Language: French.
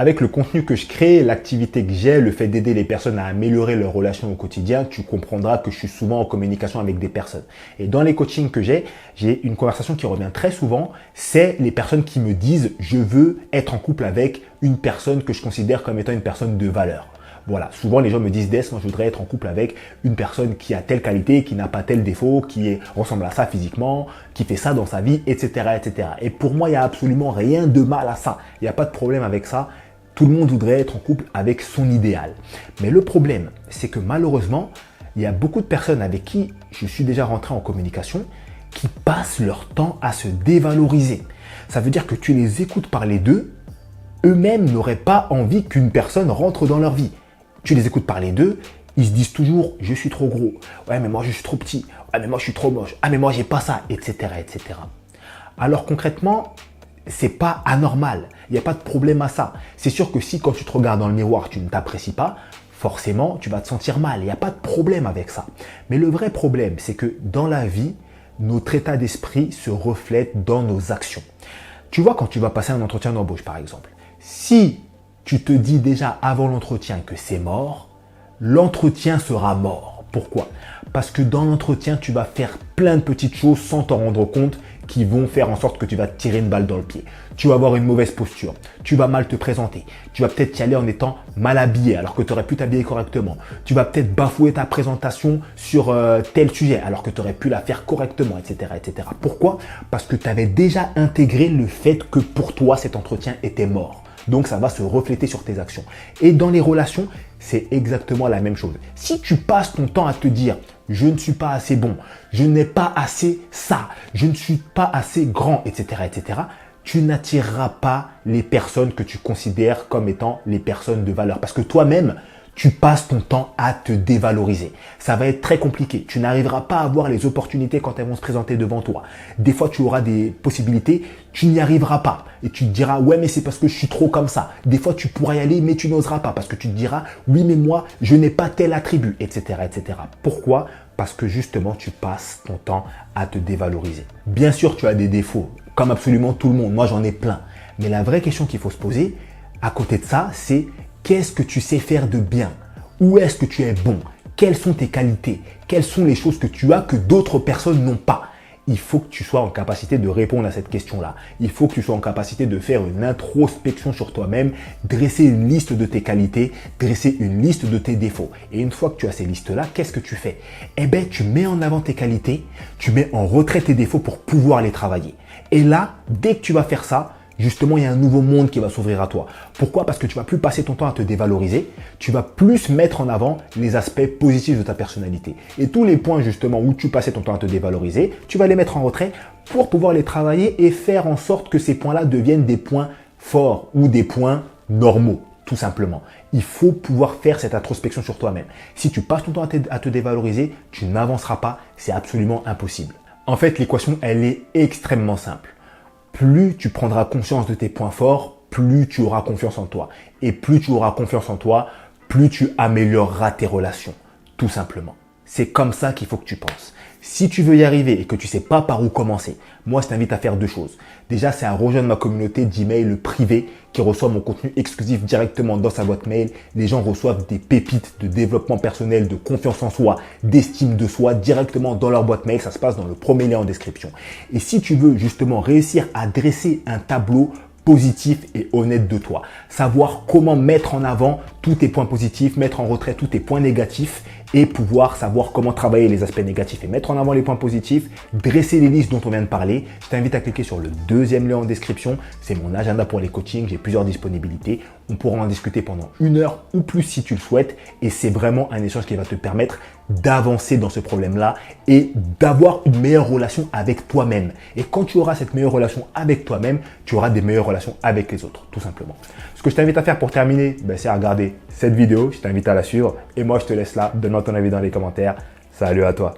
Avec le contenu que je crée, l'activité que j'ai, le fait d'aider les personnes à améliorer leurs relations au quotidien, tu comprendras que je suis souvent en communication avec des personnes. Et dans les coachings que j'ai une conversation qui revient très souvent, c'est les personnes qui me disent « je veux être en couple avec une personne que je considère comme étant une personne de valeur ». Voilà, souvent les gens me disent « Des, moi je voudrais être en couple avec une personne qui a telle qualité, qui n'a pas tel défaut, ressemble à ça physiquement, qui fait ça dans sa vie, etc. etc. » Et pour moi, il n'y a absolument rien de mal à ça. Il n'y a pas de problème avec ça. Tout le monde voudrait être en couple avec son idéal. Mais le problème, c'est que malheureusement, il y a beaucoup de personnes avec qui je suis déjà rentré en communication qui passent leur temps à se dévaloriser. Ça veut dire que tu les écoutes parler d'eux, eux-mêmes n'auraient pas envie qu'une personne rentre dans leur vie. Tu les écoutes parler d'eux, ils se disent toujours « je suis trop gros »,« ouais mais moi je suis trop petit »,« ouais mais moi je suis trop moche »,« ah mais moi j'ai pas ça », etc. etc. Alors concrètement, c'est pas anormal, il n'y a pas de problème à ça. C'est sûr que si quand tu te regardes dans le miroir, tu ne t'apprécies pas, forcément tu vas te sentir mal, il n'y a pas de problème avec ça. Mais le vrai problème, c'est que dans la vie, notre état d'esprit se reflète dans nos actions. Tu vois, quand tu vas passer un entretien d'embauche par exemple, si tu te dis déjà avant l'entretien que c'est mort, l'entretien sera mort. Pourquoi? Parce que dans l'entretien, tu vas faire plein de petites choses sans t'en rendre compte qui vont faire en sorte que tu vas te tirer une balle dans le pied. Tu vas avoir une mauvaise posture, tu vas mal te présenter, tu vas peut-être y aller en étant mal habillé alors que tu aurais pu t'habiller correctement. Tu vas peut-être bafouer ta présentation sur tel sujet alors que tu aurais pu la faire correctement, etc. etc. Pourquoi? Parce que tu avais déjà intégré le fait que pour toi, cet entretien était mort. Donc, ça va se refléter sur tes actions. Et dans les relations, c'est exactement la même chose. Si tu passes ton temps à te dire « je ne suis pas assez bon, je n'ai pas assez ça, je ne suis pas assez grand, etc. etc. » tu n'attireras pas les personnes que tu considères comme étant les personnes de valeur. Parce que toi-même, tu passes ton temps à te dévaloriser. Ça va être très compliqué. Tu n'arriveras pas à voir les opportunités quand elles vont se présenter devant toi. Des fois, tu auras des possibilités, tu n'y arriveras pas. Et tu te diras, ouais, mais c'est parce que je suis trop comme ça. Des fois, tu pourras y aller, mais tu n'oseras pas parce que tu te diras, oui, mais moi, je n'ai pas tel attribut, etc. etc. Pourquoi? Parce que justement, tu passes ton temps à te dévaloriser. Bien sûr, tu as des défauts, comme absolument tout le monde. Moi, j'en ai plein. Mais la vraie question qu'il faut se poser, à côté de ça, c'est qu'est-ce que tu sais faire de bien? Où est-ce que tu es bon? Quelles sont tes qualités? Quelles sont les choses que tu as que d'autres personnes n'ont pas? Il faut que tu sois en capacité de répondre à cette question-là. Il faut que tu sois en capacité de faire une introspection sur toi-même, dresser une liste de tes qualités, dresser une liste de tes défauts. Et une fois que tu as ces listes-là, qu'est-ce que tu fais? Eh bien, tu mets en avant tes qualités, tu mets en retrait tes défauts pour pouvoir les travailler. Et là, dès que tu vas faire ça, justement, il y a un nouveau monde qui va s'ouvrir à toi. Pourquoi? Parce que tu vas plus passer ton temps à te dévaloriser, tu vas plus mettre en avant les aspects positifs de ta personnalité. Et tous les points justement où tu passais ton temps à te dévaloriser, tu vas les mettre en retrait pour pouvoir les travailler et faire en sorte que ces points-là deviennent des points forts ou des points normaux, tout simplement. Il faut pouvoir faire cette introspection sur toi-même. Si tu passes ton temps à te dévaloriser, tu n'avanceras pas, c'est absolument impossible. En fait, l'équation, elle est extrêmement simple. Plus tu prendras conscience de tes points forts, plus tu auras confiance en toi. Et plus tu auras confiance en toi, plus tu amélioreras tes relations, tout simplement. C'est comme ça qu'il faut que tu penses. Si tu veux y arriver et que tu ne sais pas par où commencer, moi je t'invite à faire deux choses. Déjà, c'est à rejoindre ma communauté d'email privé qui reçoit mon contenu exclusif directement dans sa boîte mail. Les gens reçoivent des pépites de développement personnel, de confiance en soi, d'estime de soi directement dans leur boîte mail. Ça se passe dans le premier lien en description. Et si tu veux justement réussir à dresser un tableau positif et honnête de toi, savoir comment mettre en avant tous tes points positifs, mettre en retrait tous tes points négatifs et pouvoir savoir comment travailler les aspects négatifs et mettre en avant les points positifs, dresser les listes dont on vient de parler, je t'invite à cliquer sur le deuxième lien en description. C'est mon agenda pour les coachings, j'ai plusieurs disponibilités. On pourra en discuter pendant 1 heure ou plus si tu le souhaites et c'est vraiment un échange qui va te permettre d'avancer dans ce problème-là et d'avoir une meilleure relation avec toi-même. Et quand tu auras cette meilleure relation avec toi-même, tu auras des meilleures relations avec les autres, tout simplement. Ce que je t'invite à faire pour terminer, c'est à regarder cette vidéo, je t'invite à la suivre et moi je te laisse là, donne-moi ton avis dans les commentaires. Salut à toi!